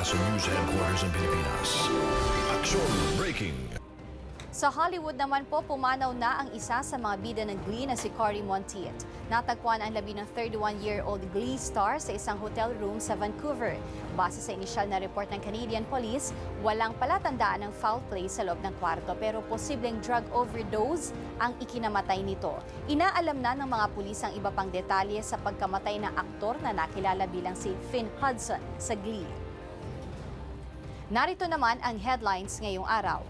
mula sa News Headquarters ng Pilipinas. Aksyon Breaking! Sa Hollywood naman po, pumanaw na ang isa sa mga bida ng Glee na si Cory Monteith. Natagpuan ang labi ng 31-year-old Glee star sa isang hotel room sa Vancouver. Base sa inisyal na report ng Canadian Police, walang palatandaan ng foul play sa loob ng kwarto pero posibleng drug overdose ang ikinamatay nito. Inaalam na ng mga pulis ang iba pang detalye sa pagkamatay ng aktor na nakilala bilang si Finn Hudson sa Glee. Narito naman ang headlines ngayong araw.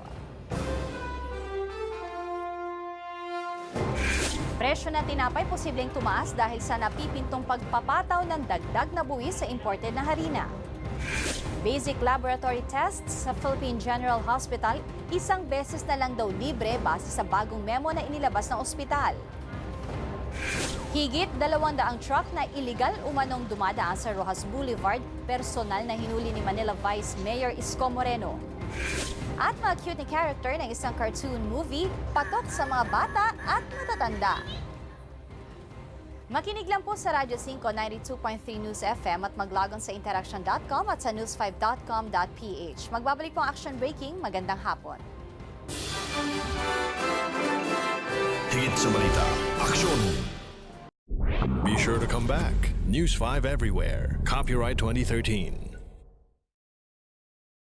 Presyo ng tinapay posibleng tumaas dahil sa napipintong pagpapataw ng dagdag na buwis sa imported na harina. Basic laboratory tests sa Philippine General Hospital, isang beses na lang daw libre base sa bagong memo na inilabas ng ospital. Higit 200 truck na iligal umanong dumadaan sa Rojas Boulevard, personal na hinuli ni Manila Vice Mayor Isko Moreno. At mga cute na character ng isang cartoon movie, patok sa mga bata at matatanda. Makinig lang po sa Radyo 5 92.3 News FM at mag-log on sa interaction.com at sa news5.com.ph. Magbabalik po ang Action Breaking. Magandang hapon. Higit sa balita, aksyon! Be sure to come back. News 5 everywhere. Copyright 2013.